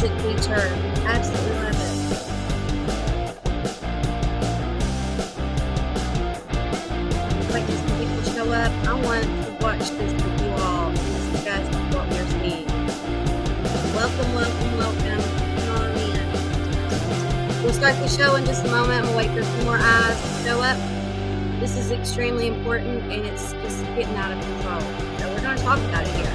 music feature. Absolutely love it. Wait till some people show up. I want to watch this with you all and discuss what we're seeing. Welcome, welcome, welcome. Come on in. We'll start the show in just a moment. We'll wait for some more eyes to show up. This is extremely important, and it's just getting out of control. So we're going to talk about it here.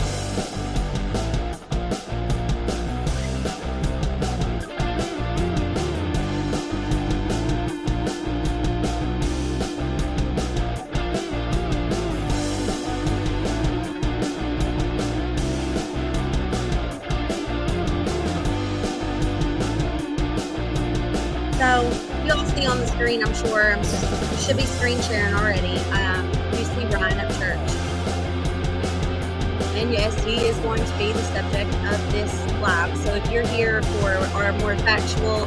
So you'll see on the screen, I'm sure, you should be screen sharing already. You see Ryan UpChurch. And yes, he is going to be the subject of this live. So if you're here for our more factual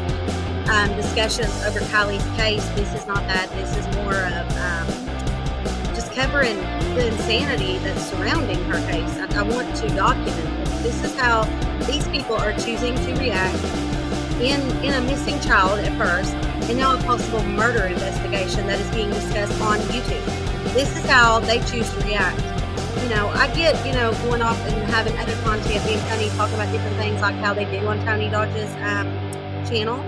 discussions over Kiely's case, this is not that. This is more of just covering the insanity that's surrounding her case. I want to document this. This is how these people are choosing to react in a missing child at first, and now a possible murder investigation that is being discussed on YouTube. This is how they choose to react. You know, I get, going off and having other content, being funny, talking about different things like how they do on Tony Dodge's channel.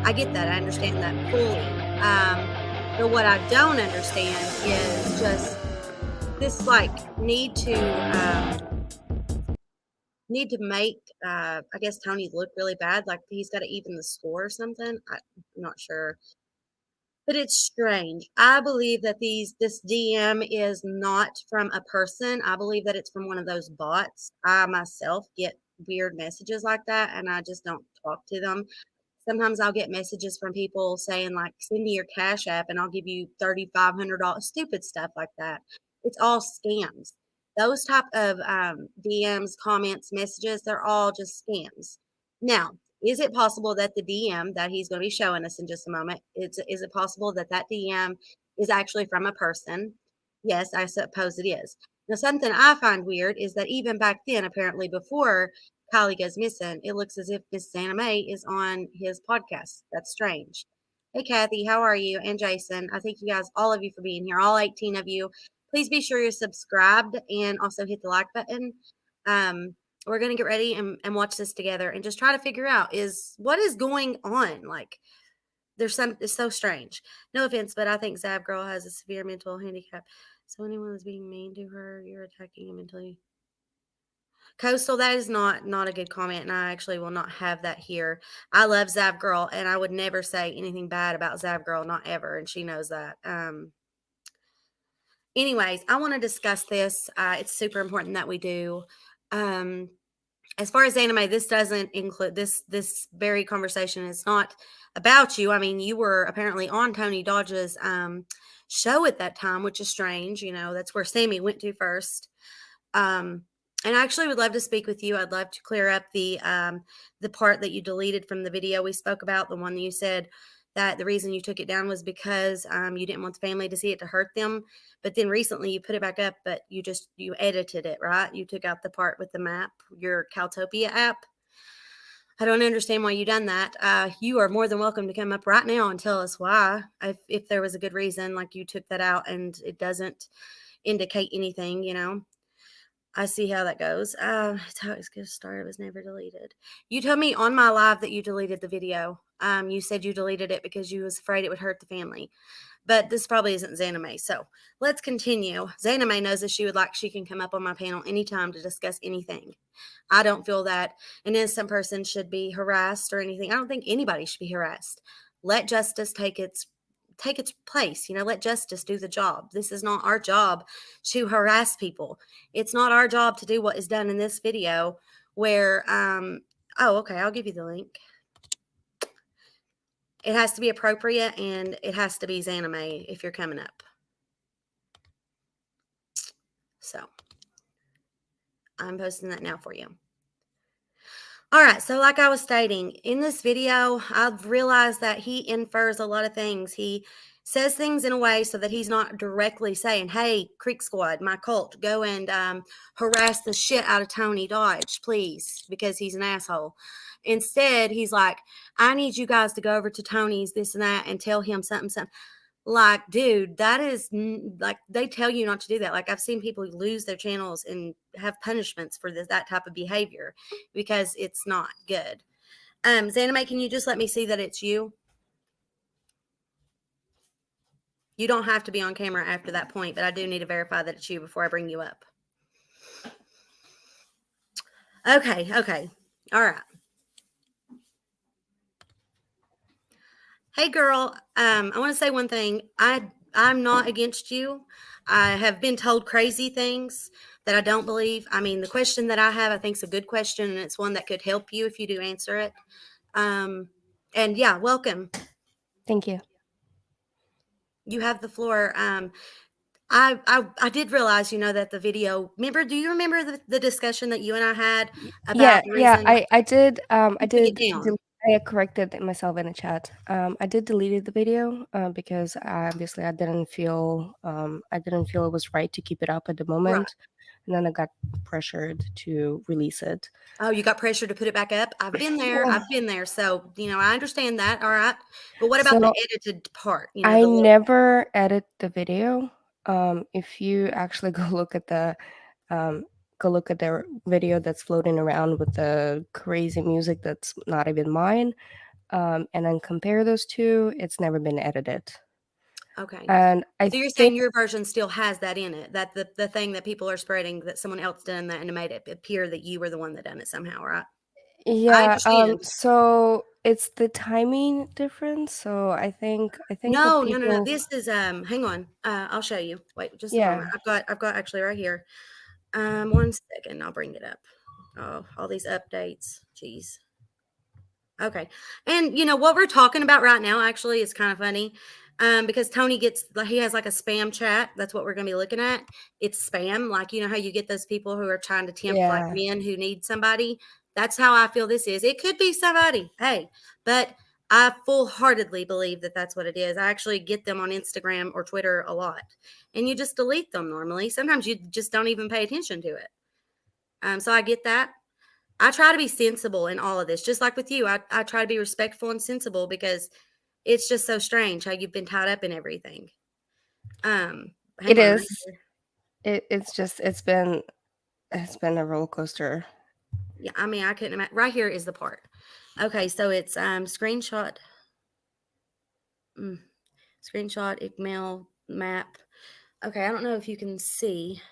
I get that. I understand that fully. But what I don't understand is just this, need to make, I guess, Tony look really bad. Like he's got to even the score or something. I'm not sure. But it's strange. I believe that this DM is not from a person. I believe that it's from one of those bots. I myself get weird messages like that, and I just don't talk to them. Sometimes I'll get messages from people saying, like, send me your Cash App and I'll give you $3,500. Stupid stuff like that. It's all scams. Those type of DMs, comments, messages, they're all just scams. Now, is it possible that the DM that he's going to be showing us in just a moment, is it possible that DM is actually from a person? Yes, I suppose it is. Now, something I find weird is that even back then, apparently before Kiely goes missing, it looks as if Miss Anna Mae is on his podcast. That's strange. Hey, Kathy, how are you? And Jason, I thank you guys, all of you, for being here, all 18 of you. Please be sure you're subscribed and also hit the like button. We're going to get ready and watch this together and just try to figure out what is going on. Like, it's so strange. No offense, but I think Zab Girl has a severe mental handicap. So anyone is being mean to her, you're attacking him mentally. Coastal, that is not a good comment, and I actually will not have that here. I love Zab Girl, and I would never say anything bad about Zab Girl, not ever, and she knows that. Anyways, I want to discuss this. It's super important that we do. As far as anime, this doesn't include this very conversation. It's not about you. I mean, you were apparently on Tony Dodge's show at that time, which is strange. That's where Sammy went to first. And I actually would love to speak with you. I'd love to clear up the part that you deleted from the video we spoke about, the one that you said that the reason you took it down was because you didn't want the family to see it to hurt them. But then recently you put it back up, but you edited it, right? You took out the part with the map, your Caltopia app. I don't understand why you done that. You are more than welcome to come up right now and tell us why, if there was a good reason, like you took that out and it doesn't indicate anything, I see how that goes. It's how it's going to start. It was never deleted. You told me on my live that you deleted the video. You said you deleted it because you was afraid it would hurt the family. But this probably isn't Zaname. So let's continue. Zaname knows if she can come up on my panel anytime to discuss anything. I don't feel that an innocent person should be harassed or anything. I don't think anybody should be harassed. Let justice take its place. Let justice do the job. This is not our job to harass people. It's not our job to do what is done in this video where, okay, I'll give you the link. It has to be appropriate and it has to be Zaname if you're coming up. So I'm posting that now for you. All right. So like I was stating in this video, I've realized that he infers a lot of things. He says things in a way so that he's not directly saying, hey, Creek Squad, my cult, go and harass the shit out of Tony Dodge, please, because he's an asshole. Instead, he's like, I need you guys to go over to Tony's, this and that, and tell him something, something. Like, dude, that is like, they tell you not to do that. Like, I've seen people lose their channels and have punishments for that type of behavior because it's not good. Zanime, can you just let me see that it's you? You don't have to be on camera after that point, but I do need to verify that it's you before I bring you up. Okay, okay. All right. Hey, girl. I want to say one thing. I'm not against you. I have been told crazy things that I don't believe. I mean, the question that I have, I think, is a good question, and it's one that could help you if you do answer it. And yeah, welcome. Thank you. You have the floor. I did realize, that the video. Remember? Do you remember the discussion that you and I had about Yeah, the yeah, reason I did, you took it down? I corrected myself in the chat. I did deleted the video, because obviously I didn't feel it was right to keep it up at the Right. moment, and then I got pressured to release it. Oh, you got pressure to put it back up? I've been there. Yeah. I've been there. So, I understand that. All right. But what about the So edited part? I The little. never edit the video. If you actually um, go look at the video that's floating around with the crazy music that's not even mine, and then compare those two, it's never been edited. Okay. And I So you're think, saying your version still has that in it, that the thing that people are spreading that someone else done that and made it appear that you were the one that done it somehow, right? I yeah, understand. so it's the timing difference. So I think the No, no, no, no. people, This is hang on. I'll show you. Wait just a yeah, moment. I've got actually right here. One second, I'll bring it up. Oh, all these updates. Jeez. Okay. And what we're talking about right now actually is kind of funny. Because Tony he has like a spam chat. That's what we're gonna be looking at. It's spam, like how you get those people who are trying to tempt like yeah, men who need somebody. That's how I feel this is. It could be somebody, hey, but I full heartedly believe that that's what it is. I actually get them on Instagram or Twitter a lot, and you just delete them normally. Sometimes you just don't even pay attention to it. So I get that. I try to be sensible in all of this, just like with you. I try to be respectful and sensible because it's just so strange how you've been tied up in everything. it Hang on right is. here. It's been a roller coaster. Yeah, I mean, I couldn't imagine. Right here is the part. Okay, so it's screenshot, mm, screenshot, email, map. Okay, I don't know if you can see.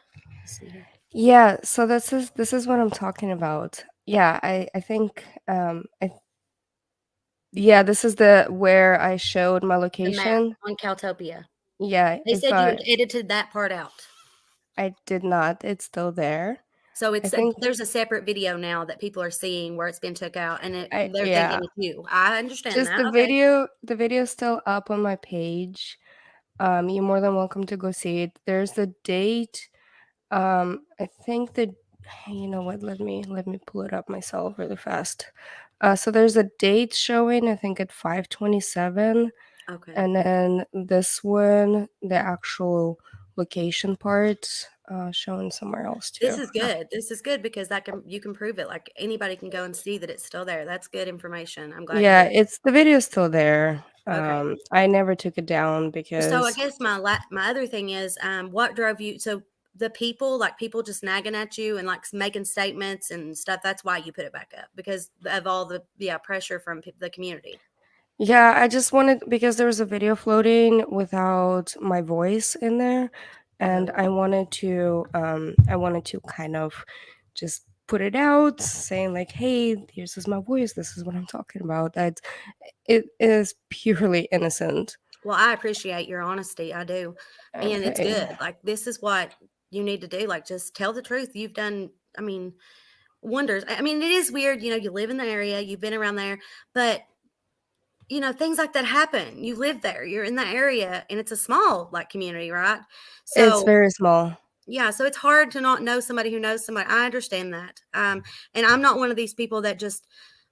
Let's see here. Yeah, so this is what I'm talking about. Yeah, I think, yeah, this is the where I showed my The map location. on Caltopia. Yeah, They said you had edited that part out. I did not. It's still there. So I think there's a separate video now that people are seeing where it's been took out, and they're thinking yeah, it's you. I understand just that. Okay. the video is still up on my page. You're more than welcome to go see it. There's the date. I think that, you know what, let me pull it up myself really fast. So there's a date showing, I think at 5:27, Okay. and then this one, the actual location part, showing somewhere else This too. is good. This is good because you can prove it. Like anybody can go and see that it's still there. That's good information. I'm glad to Yeah, hear. it's the video's still there. Okay. I never took it down So I because, guess my other thing is, what drove you? So the people, like people just nagging at you and like making statements and stuff. That's why you put it back up because of all the pressure from the community. yeah, I just wanted, because there was a video floating without my voice in there, and Oh. I wanted to kind of just put it out, saying like, "Hey, here's is my voice. This is what I'm talking about." That it is purely innocent. Well, I appreciate your honesty. I do. And it's Okay. good. Like this is what you need to do. Like just tell the truth. You've done, I mean, wonders. I mean, it is weird, you live in the area, you've been around there, but things like that happen. You live there, you're in the area, and it's a small like community, right? It's So very small. yeah, so it's hard to not know somebody who knows somebody. I understand that. And I'm not one of these people that just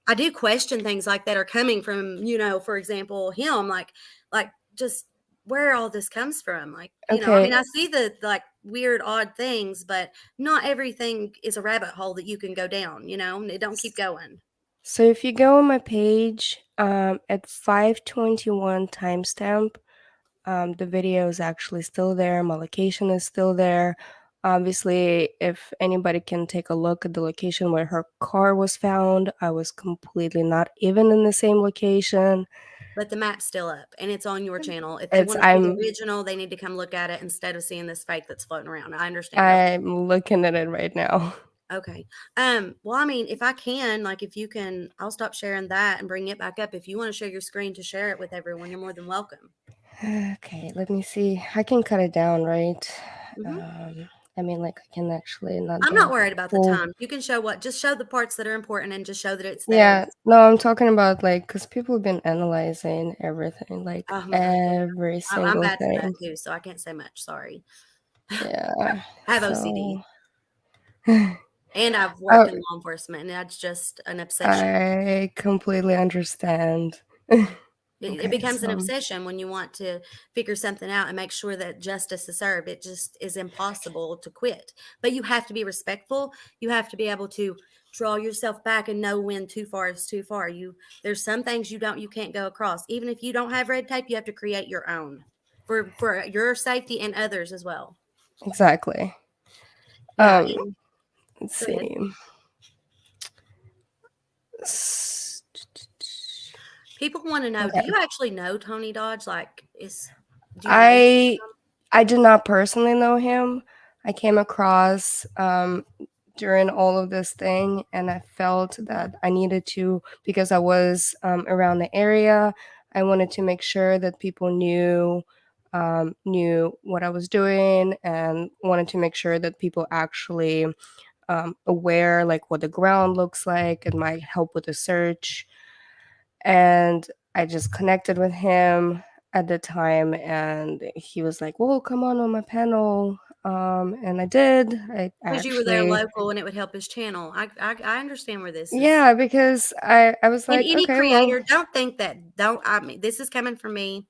I do question things like that are coming from, for example, him, like just where all this comes from. Like, I mean, Okay. I see the like weird, odd things, but not everything is a rabbit hole that you can go down, and it don't keep going. So if you go on my page, at 5:21 timestamp, the video is actually still there. My location is still there. Obviously, if anybody can take a look at the location where her car was found, I was completely not even in the same location. But the map's still up, and it's on your channel. If they It's wanna see the I'm original, they need to come look at it instead of seeing this fake that's floating around. I understand, okay. I'm looking at it right now. Okay. Well, I mean, if I can, like, if you can, I'll stop sharing that and bring it back up. If you wanna share your screen to share it with everyone, you're more than welcome. Okay, let me see. I can cut it down, right? Mhm. Um, I mean, like, I can actually not I'm do not like a worried about the full. time. You can show what just show the parts that are important and just show that it's there. Yeah, no, I'm talking about, like, because people have been analyzing everything, like, Oh my gosh, yeah. every I'm single bad for that thing. too, so I can't say much, sorry. Yeah, I have OCD, so and I've oh, worked in law enforcement, and that's just an obsession. I completely understand. It Okay, becomes an so obsession when you want to figure something out and make sure that justice is served. It just is impossible to quit. But you have to be respectful. You have to be able to draw yourself back and know when too far is too far. There's some things you can't go across. Even if you don't have red tape, you have to create your own for your safety and others as well. exactly. Yeah, Um, and let's go ahead. see. S People want to know, do you Okay. actually know Tony Dodge? Like, do you know him? I I did not personally know him. I came across, during all of this thing, and I felt that I needed to, because I was, around the area, I wanted to make sure that people knew what I was doing, and wanted to make sure that people actually, aware, like, what the ground looks like. It might help with the search, and I just connected with him at the time, and he was like, "Well, come on my panel." And I did. I Because you were there actually, local and it would help his channel. I understand where this is. yeah, because I was And like, any "Okay, well." creator, don't think that don't I mean, this is coming from me.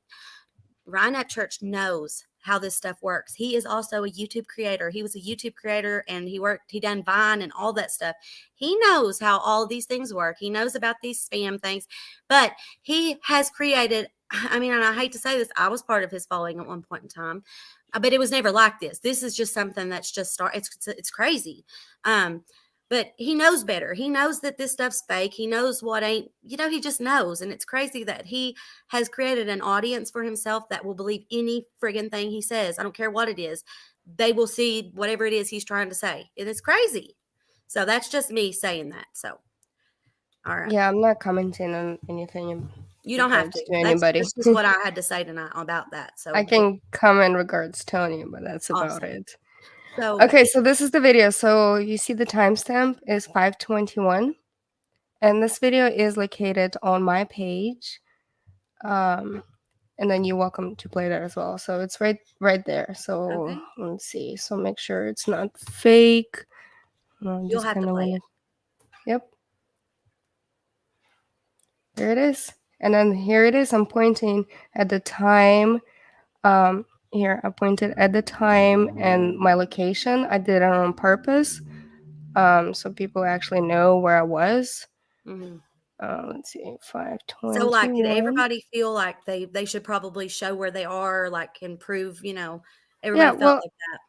Ryan UpChurch knows how this stuff works. He is also a YouTube creator. He was a YouTube creator and he done Vine and all that stuff. He knows how all these things work. He knows about these spam things, but he has created, I mean, and I hate to say this, I was part of his following at one point in time, but it was never like this. This is just something that's just it's crazy. Um, but he knows better. He knows that this stuff's fake. He knows what ain't, he just knows. And it's crazy that he has created an audience for himself that will believe any friggin' thing he says. I don't care what it is. They will see whatever it is he's trying to say. And it's crazy. So that's just me saying that. So, all right. Yeah, I'm not commenting on anything in You don't have regards to. to That's anybody. just what I had to say tonight about that. I So can comment regards Tony, but that's about awesome. it. So Okay, so this is the video. So you see the timestamp is 5:21, and this video is located on my page. Um, and then you're welcome to play that as well. So it's right there. So okay. let's see. So make sure it's not fake. No, You'll just have to kind of play want it. to. Yep, there it is. And then here it is. I'm pointing at the time. Here I pointed at the time and my location. I did it on purpose, so people actually know where I was. Hmm. Let's see, So, like, did 5:21. everybody feel like they should probably show where they are, like, and prove, Yeah, everybody felt well, like that.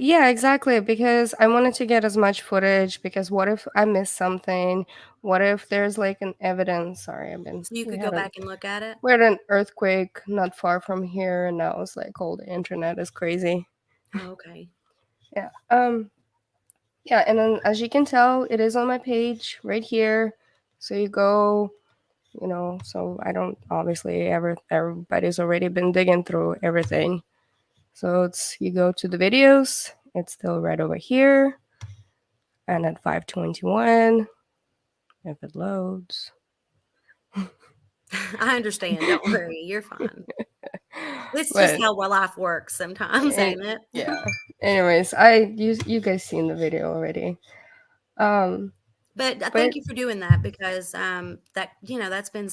yeah, exactly, because I wanted to get as much footage, because what if I missed something? What if there's like an evidence? Sorry, So you could go back and look at it. we had an earthquake not far from here, and now it's like all the internet is crazy. Oh, okay. Yeah. Yeah, and then as you can tell, it is on my page right here. So you go, so I don't obviously everybody's already been digging through everything. So it's you go to the videos, it's still right over here, and at 5:21, if it loads. I understand, don't worry, you're fine. It's just But how life works sometimes, it, ain't it? yeah. Anyways, you guys seen the video already. Um, But, but thank you for doing that because, that's been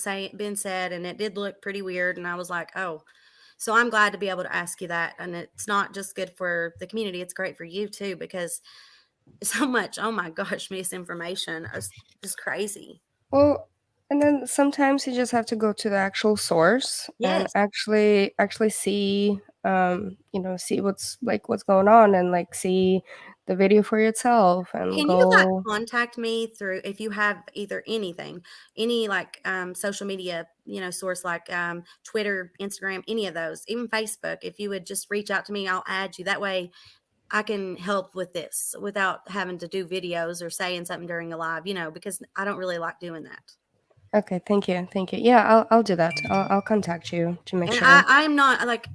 said, and it did look pretty weird, and I was like, "Oh." So I'm glad to be able to ask you that, and it's not just good for the community, it's great for you too because so much, oh my gosh, misinformation is just crazy. Well, and then sometimes you just have to go to the actual source and Yes. actually see, see what's going on, and like see the video for yourself and Can you, like, go. contact me through if you have either anything, any, like, social media, source like, Twitter, Instagram, any of those, even Facebook, if you would just reach out to me, I'll add you. That way I can help with this without having to do videos or saying something during a live, because I don't really like doing that. Okay, thank you. Yeah, I'll do that. I'll contact you to make And sure. I'm not like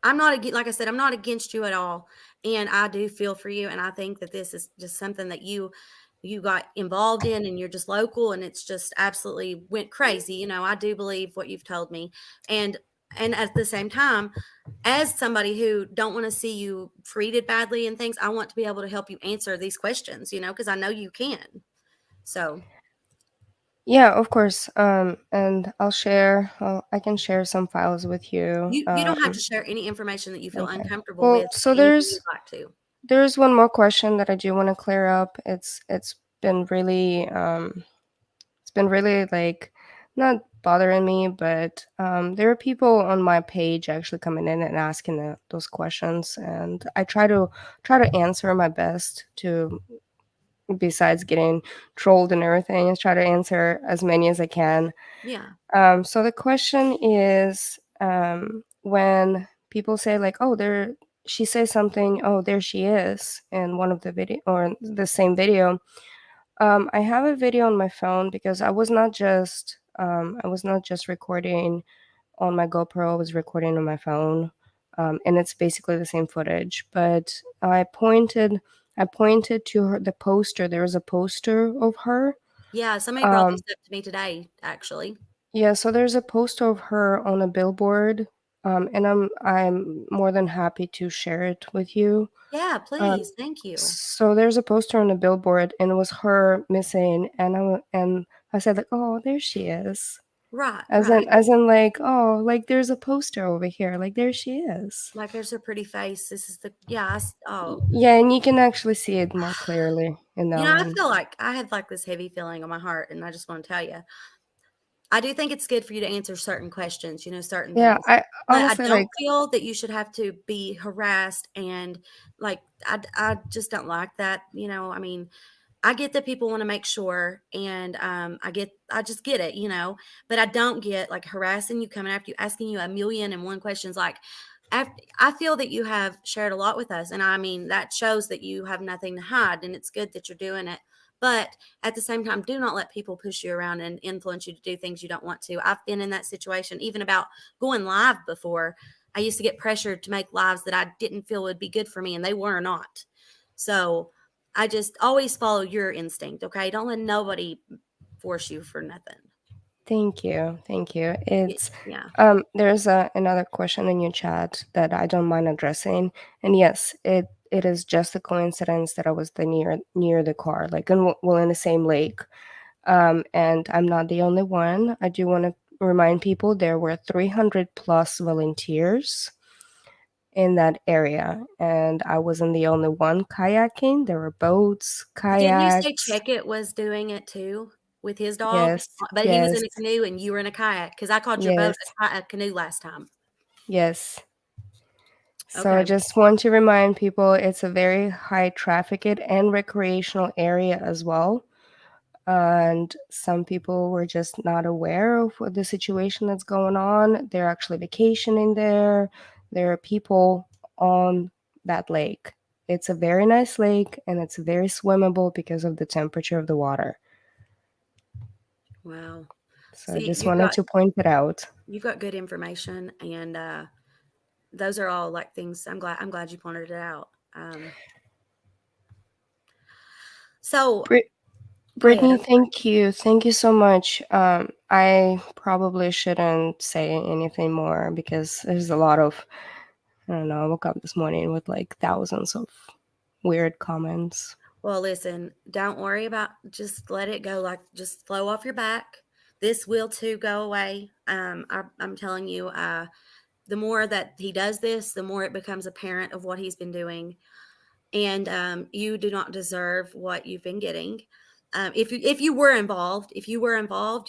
I'm not like I said, I'm not against you at all, and I do feel for you, and I think that this is just something that you got involved in, and you're just local, and it's just absolutely went crazy. I do believe what you've told me, and at the same time, as somebody who don't want to see you treated badly and things, I want to be able to help you answer these questions, because I know you can. So Yeah, of course. And I can share some files with you. you don't have to share any information that you feel Okay. uncomfortable Well, with, so anything you'd like to. there's one more question that I do want to clear up. It's been really like not bothering me, but there are people on my page actually coming in and asking those questions, and I try to answer my best to, besides getting trolled and everything, is try to answer as many as I can. Yeah. So the question is, when people say like, "Oh, there," she says something, "Oh, there she is," in one of the video or the same video. I have a video on my phone because I was not just recording on my GoPro. I was recording on my phone, and it's basically the same footage. But I pointed to her the poster. There was a poster of her. Yeah, somebody brought this Um, up to me today, actually. Yeah, so there's a poster of her on a billboard, and I'm more than happy to share it with you. Yeah, Um, please, thank you. so there's a poster on a billboard, and it was her missing, and I said like, "Oh, there she is," Right, right. as in like, "Oh, like there's a poster over here, like there she is." Like, there's her pretty face. This is the yeah, oh. Yeah, and you can actually see it more clearly in that I one. feel like I have, like, this heavy feeling on my heart, and I just wanna tell you, I do think it's good for you to answer certain questions, certain Yeah, things, I but I honestly don't like. feel that you should have to be harassed and, like, I just don't like that, I mean, I get that people wanna make sure, and, I just get it, but I don't get, like, harassing you, coming after you, asking you a million and one questions, like, I feel that you have shared a lot with us, and I mean, that shows that you have nothing to hide, and it's good that you're doing it, but at the same time, do not let people push you around and influence you to do things you don't want to. I've been in that situation, even about going live before. I used to get pressured to make lives that I didn't feel would be good for me, and they were not. So, I just always follow your instinct, okay? Don't let nobody force you for nothing. Thank you. Thank you. It's Yeah. there's another question in your chat that I don't mind addressing. And yes, it is just a coincidence that I was near the car, like in the same lake. And I'm not the only one. I do want to remind people there were 300 plus volunteers in that area, and I wasn't the only one kayaking. There were boats, Didn't you say kayaks. Check It was doing it too with his dog? Yes, But he was yes, in a canoe and you were in a kayak because I called your boat yes, a canoe last time. yes. So I Okay. just want to remind people it's a very high trafficked and recreational area as well. And some people were just not aware of what the situation that's going on. They're actually vacationing there. There are people on that lake. It's a very nice lake and it's very swimmable because of the temperature of the water. Wow. So I See, just wanted to point it out. you've got good information, and those are all like things. I'm glad you pointed it out. So Brit- go ahead. Brittany, thank you. Thank you so much. I probably shouldn't say anything more because there's a lot of, I don't know, I woke up this morning with like thousands of weird comments. Well, listen, don't worry about, just let it go, like, just flow off your back. This will too go away. I'm telling you, the more that he does this, the more it becomes apparent of what he's been doing. And you do not deserve what you've been getting. If you were involved,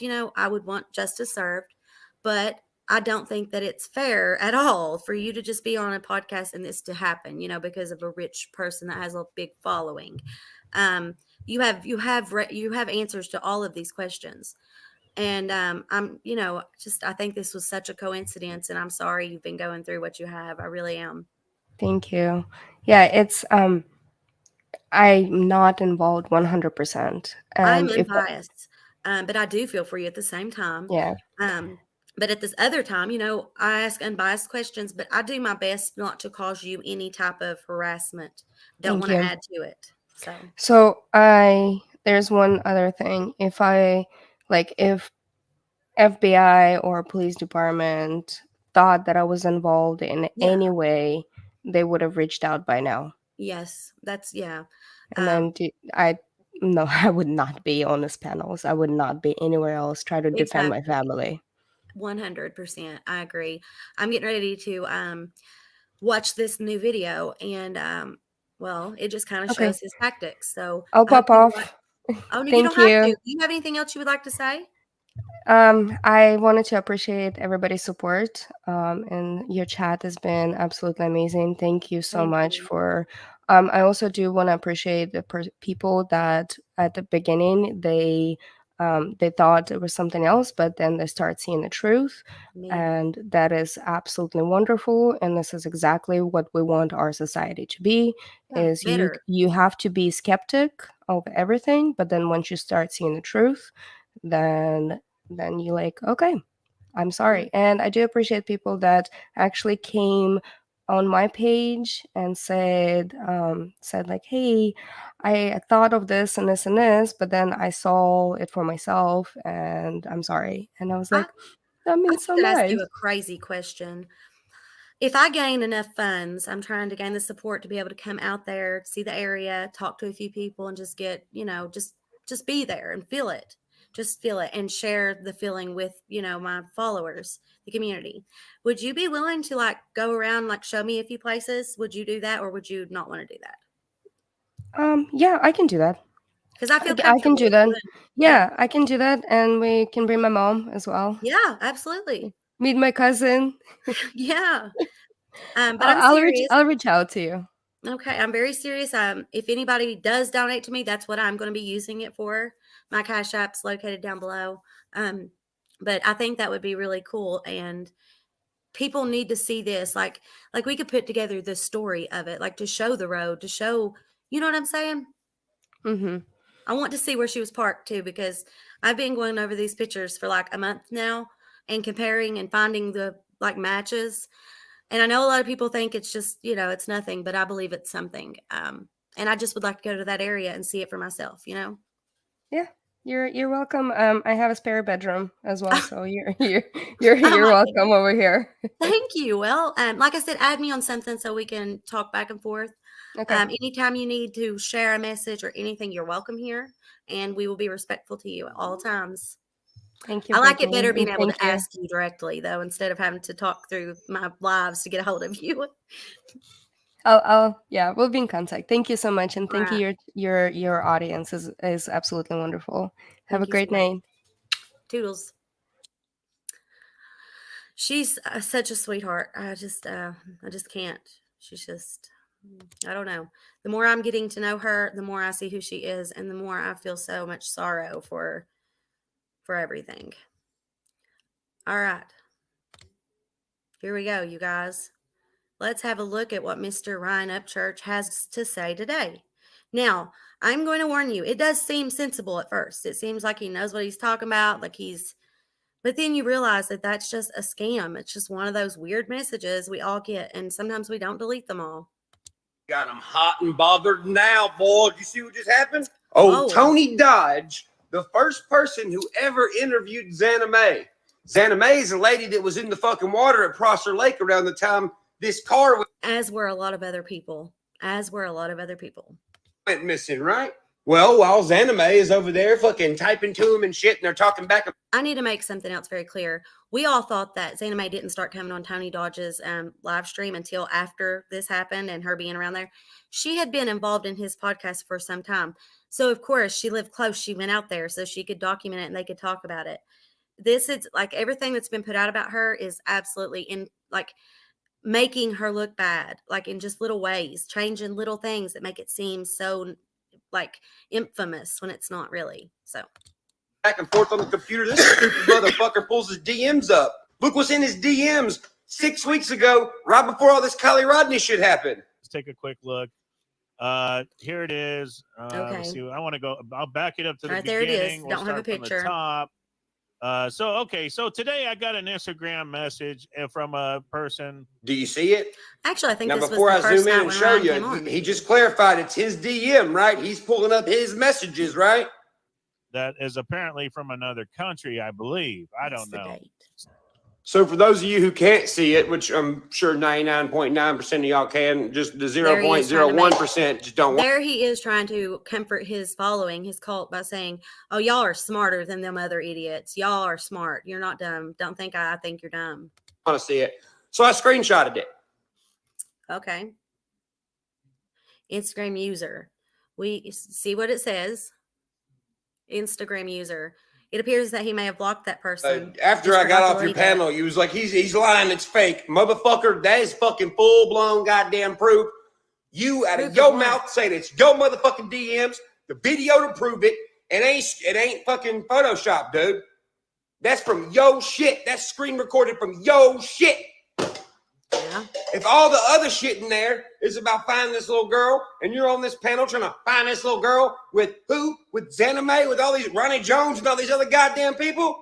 I would want justice served. But I don't think that it's fair at all for you to just be on a podcast and this to happen, because of a rich person that has a big following. Um, you have answers to all of these questions. And I think this was such a coincidence, and I'm sorry you've been going through what you have. I really am. Thank you. Yeah, it's I'm not involved 100%. I'm And if unbiased, but I do feel for you at the same time. yeah, Um, but at this other time, I ask unbiased questions, but I do my best not to cause you any type of harassment. Don't thank want to you. add to it. So, So there's one other thing. If FBI or police department thought that I was involved in yeah, any way, they would have reached out by now. yes, yeah, And um, then no, I would not be on these panels. I would not be anywhere else try to defend my exactly. family. 100%. I agree. I'm getting ready to watch this new video, and well, it just kind of Okay, shows his tactics. So I'll I hope pop you watch. off. Oh no, you don't Thank have to. you. Do you have anything else you would like to say? I wanted to appreciate everybody's support, and your chat has been absolutely amazing. Thank you so Thank much you. for. I also do want to appreciate the people that at the beginning they thought it was something else, but then they start seeing the truth, Me. and that is absolutely wonderful. And this is exactly what we want our society to be: Yeah, is better. you have to be skeptic of everything, but then once you start seeing the truth, then you're like, okay, I'm Yeah. sorry. And I do appreciate people that actually came on my page and said like, hey, I thought of this and this and this, but then I saw it for myself and I'm sorry. And I was I like, that I means so could ask much. you a crazy question. If I gain enough funds, I'm trying to gain the support to be able to come out there, see the area, talk to a few people, and just get, just be there and feel it. Just feel it and share the feeling with, my followers, the community. Would you be willing to like go around, like show me a few places? Would you do that, or would you not want to do that? Yeah, I can do that. Because I feel I can comfortable do with that. doing. Yeah. Yeah, I can do that. And we can bring my mom as well. Yeah, absolutely. Meet my cousin. Yeah. But I'm serious. I'll reach out to you. Okay, I'm very serious. If anybody does donate to me, that's what I'm going to be using it for. My Cash App's located down below. Um, but I think that would be really cool, and people need to see this. Like we could put together the story of it, like to show the road, to show. You know what I'm saying? Mm-hmm. I want to see where she was parked too, because I've been going over these pictures for like a month now and comparing and finding the like matches. And I know a lot of people think it's just, it's nothing, but I believe it's something. And I just would like to go to that area and see it for myself. Yeah, you're welcome. I have a spare bedroom as well, Oh so you're my welcome goodness. over here. Thank you. Well, like I said, add me on something so we can talk back and forth. Okay, Anytime you need to share a message or anything, you're welcome here, and we will be respectful to you at all times. thank you, I like it Brittany, better being and able thank to you. ask you directly, though, instead of having to talk through my lives to get a hold of you. Yeah, we'll be in contact. Thank you so much, and All thank right. you. Your audience is absolutely wonderful. Have a Thank you so great much. night. Toodles. She's such a sweetheart. I just can't. She's just, I don't know. The more I'm getting to know her, the more I see who she is, and the more I feel so much sorrow for everything. All right, here we go, you guys. Let's have a look at what Mr. Ryan UpChurch has to say today. Now, I'm going to warn you, it does seem sensible at first. It seems like he knows what he's talking about, but then you realize that that's just a scam. It's just one of those weird messages we all get, and sometimes we don't delete them all. Got them hot and bothered now, boy. Did you see what just happened? Oh, Whoa. Tony Dodge, the first person who ever interviewed Xana May. Xana May is a lady that was in the fucking water at Prosser Lake around the time this car As were a lot of other people. went missing, right? Well, while Xana May is over there fucking typing to him and shit, and they're talking back. I need to make something else very clear. We all thought that Xana May didn't start coming on Tony Dodge's live stream until after this happened and her being around there. She had been involved in his podcast for some time. So of course she lived close. She went out there so she could document it and they could talk about it. This is like everything that's been put out about her is absolutely in like making her look bad, like in just little ways, changing little things that make it seem so like infamous when it's not really. So back and forth on the computer. This stupid motherfucker pulls his DMs up. Look what's in his DMs 6 weeks ago, right before all this Kiely Rodni shit happened. Let's take a quick look. Here it is. Okay. Let's see. I want to go. I'll back it up to the Right, beginning. there it is. We'll Don't have a start from the picture. top. So today I got an Instagram message from a person. Do you see it? actually, I think Now, this before was the I first zoom in night and when show Ryan came on. you, he just clarified it's his DM, right? He's pulling up his messages, right? That is apparently from another country, I believe. I What's don't the know. date? So for those of you who can't see it, which I'm sure 99.9% of y'all can, just the There he is trying to make- 0.01% just don't want. There he is trying to comfort his following, his cult, by saying, "Oh, y'all are smarter than them other idiots. Y'all are smart. You're not dumb. Don't think I think you're dumb." to see it. So I screenshotted it. Okay. Instagram user. We see what it says. Instagram user. It appears that he may have blocked that person. After Just I got forgot to off your delete it. panel, you was like, he's lying, it's fake. Motherfucker, that is fucking full-blown goddamn proof. You out Proof of of your what? mouth saying it's your motherfucking DMs, the video to prove it, it ain't fucking Photoshop, dude. That's from yo shit. That's screen recorded from yo shit. Yeah. If all the other shit in there is about finding this little girl, and you're on this panel trying to find this little girl with who? With Zaname, with all these Ronnie Jones and all these other goddamn people?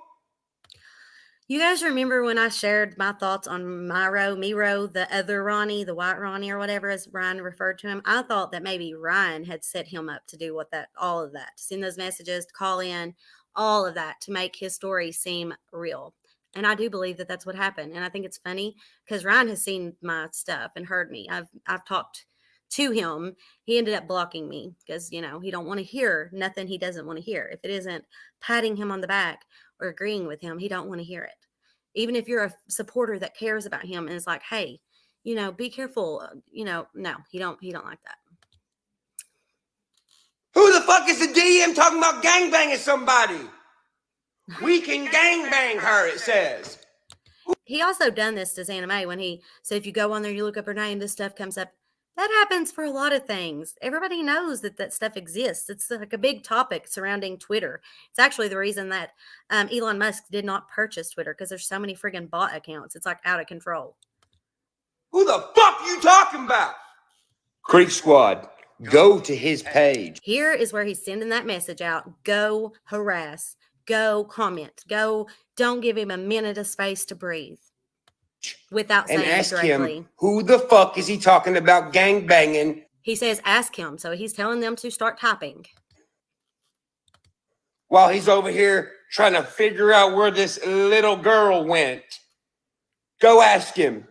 You guys remember when I shared my thoughts on Miro, the other Ronnie, the white Ronnie or whatever, as Ryan referred to him? I thought that maybe Ryan had set him up to do all of that, to send those messages, to call in, all of that, to make his story seem real. And I do believe that that's what happened. And I think it's funny because Ryan has seen my stuff and heard me. I've talked to him. He ended up blocking me because, he don't want to hear nothing he doesn't want to hear. If it isn't patting him on the back or agreeing with him, he don't want to hear it. Even if you're a supporter that cares about him and is like, hey, be careful. No, he don't like that. Who the fuck is the DM talking about gangbanging somebody? We can gangbang her, it says. He also done this to Zaname when he said, if you go on there, you look up her name, this stuff comes up. That happens for a lot of things. Everybody knows that stuff exists. It's like a big topic surrounding Twitter. It's actually the reason that Elon Musk did not purchase Twitter, because there's so many friggin' bot accounts. It's like out of control. Who the fuck you talking about? Creek Squad, go to his page. Here is where he's sending that message out. Go harass. Go comment. Go. Don't give him a minute of space to breathe without saying And ask it directly. him, who the fuck is he talking about gangbanging? He says, ask him. So he's telling them to start typing. While he's over here trying to figure out where this little girl went. Go ask him.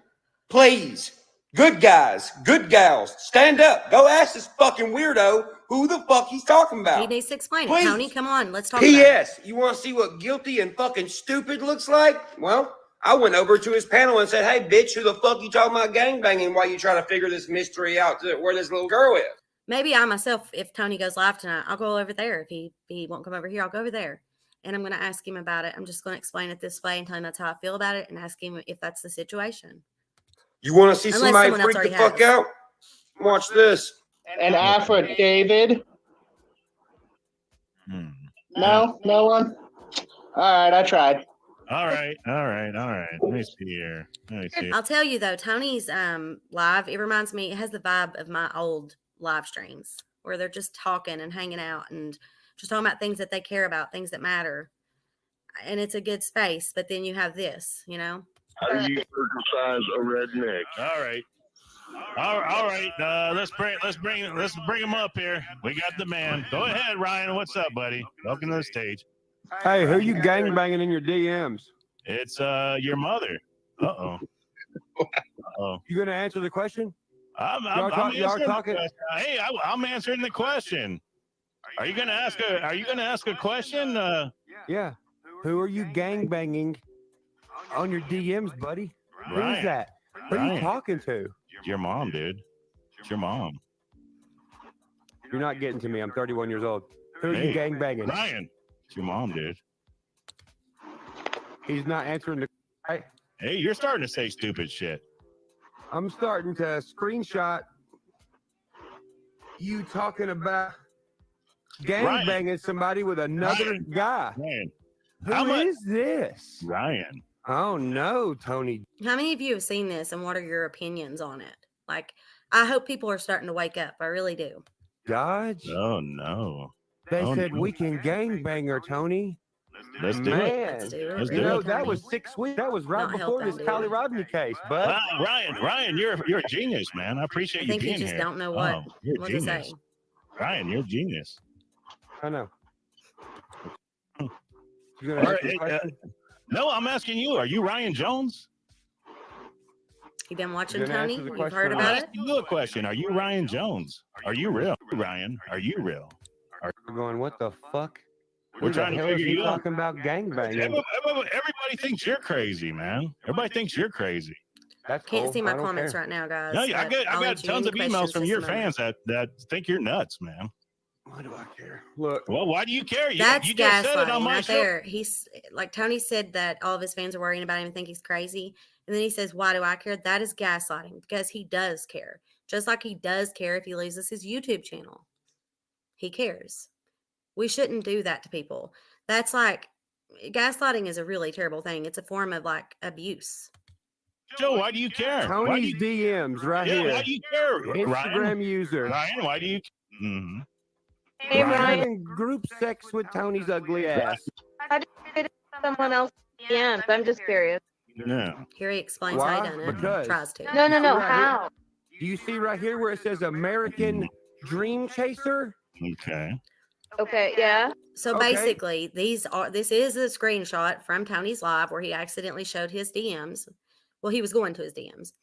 Please. Good guys, good gals, stand up. Go ask this fucking weirdo who the fuck he's talking about. He needs to explain Please. it. Tony, come on. Let's talk about it. P.S. You want to see what guilty and fucking stupid looks like? Well, I went over to his panel and said, hey, bitch, who the fuck you talking about gangbanging while you try to figure this mystery out to where this little girl is? Maybe I myself, if Tony goes live tonight, I'll go over there. If he won't come over here, I'll go over there. And I'm going to ask him about it. I'm just going to explain it this way and tell him that's how I feel about it and ask him if that's the situation. You want to see Unless somebody someone else freak the already fuck has. out? Watch this. And Afra David? No? No one? All right, I tried. All right. Let me see here. I'll tell you though, Tony's live, it reminds me, it has the vibe of my old live streams where they're just talking and hanging out and just talking about things that they care about, things that matter. And it's a good space, but then you have this, How do you circumcise a redneck? All right. Let's bring him up here. We got the man. Go ahead, Ryan. What's up, buddy? Welcome to the stage. Hey, who you gangbanging in your DMs? It's your mother. Uh-oh. You gonna answer the question? I'm Y'all answering talking? the question. Hey, I'm answering the question. Are you gonna ask a question? Yeah. Who are you gangbanging on your DMs, buddy? Who Ryan. is that? Who are you Ryan. talking to? Your mom, dude. It's your mom. You're not getting to me. I'm 31 years old. Who are you Hey, gangbanging? Ryan. It's your mom, dude. He's not answering the. Hey, you're starting to say stupid shit. I'm starting to screenshot you talking about gangbanging somebody with another guy. Ryan. Who is this? Ryan. Oh no, Tony. How many of you have seen this, and what are your opinions on it? Like, I hope people are starting to wake up. I really do. Dodge. Oh, no. They Oh, said no. we can gangbang her, Tony. Let's do it. Man, Let's do it. Let's you do know it. that Tony. was 6 weeks. That was right Not before this helping, Kiely dude. Rodni case, bud. Ryan, you're a genius, man. I appreciate I you think being you just here. don't know what You're a to say. genius. Ryan, you're a genius. I know. You gonna All ask me a right, question? No, I'm asking you. Are you Ryan Jones? You been watching You're gonna Tony? answer the You've question heard or about I'm it? asking you a question. Are you Ryan Jones? Are you real? Ryan, are you real? We're going, what the fuck? We're Who the trying to hell is figure he you out. talking about gangbanging? Everybody thinks you're crazy, man. Everybody thinks you're crazy. That's Can't cool. see my I don't comments care. right now, guys. No, I but got I'll answer tons any of emails questions from just your a moment. fans that think you're nuts, man. Why do I care? Look, Well, why do you care? That's You just said it on gaslighting my right show. there. He's like Tony said that all of his fans are worrying about him and think he's crazy. And then he says, why do I care? That is gaslighting because he does care. Just like he does care if he loses his YouTube channel. He cares. We shouldn't do that to people. That's like gaslighting is a really terrible thing. It's a form of like abuse. Joe, why do you care? Why do Tony's you, DMs right yeah, here. why do you care? Instagram user. Ryan, why do you? Mm-hmm. Hey, I'm Ryan. having group sex with Tony's ugly ass. How did you get someone else's DMs? I'm just curious. Yeah. Here he explains how he Why? done it. Because Tries to. No, You see right here? how? Do you see right here where it says American Dream Chaser? Okay. Okay, yeah. So Okay. basically, this is a screenshot from Tony's live where he accidentally showed his DMs. Well, he was going to his DMs.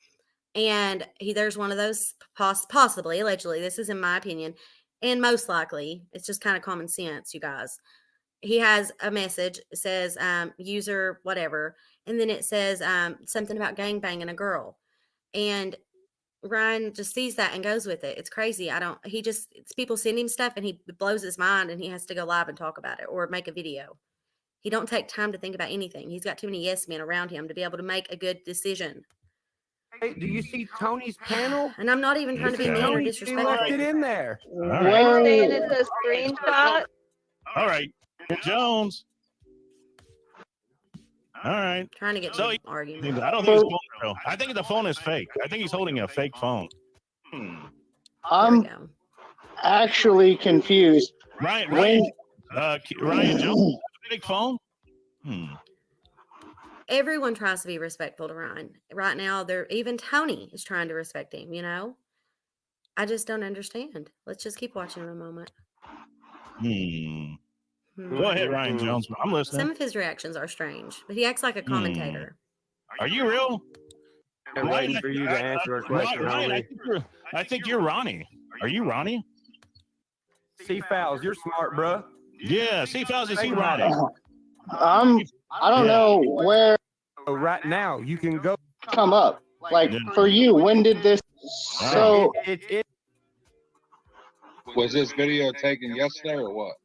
And there's one of those possibly, allegedly, this is in my opinion, and most likely, it's just kind of common sense, you guys. He has a message, it says user whatever, and then it says something about gangbanging a girl. And Ryan just sees that and goes with it. It's crazy. People send him stuff and he blows his mind and he has to go live and talk about it or make a video. He don't take time to think about anything. He's got too many yes men around him to be able to make a good decision. Hey, do you see Tony's panel? And I'm not even trying to be Okay. mean or Tony, he disrespectful. left it in there. All right. You're Whoa. saying it's a screenshot? All right. Jones. All right. Trying to get So to he- argument. I don't think his phone is real. I think the phone is fake. I think he's holding a fake phone. There we I'm go. actually confused. Ryan Jones, fake phone? Everyone tries to be respectful to Ryan. Right now, even Tony is trying to respect him, you know? I just don't understand. Let's just keep watching him a moment. Go ahead, Ryan Jones. I'm listening. Some of his reactions are strange, but he acts like a commentator. Are you real? I'm waiting for you to answer a question, Ryan, homie. I think you're Ronnie. Are you Ronnie? C Fouls, you're smart, bruh. Yeah, see, Fowles, is he Think Ronnie? about it. I don't know where So right now, you can go. it come up. Like Yeah. for you, when did this? So It Was this video taken yesterday or what?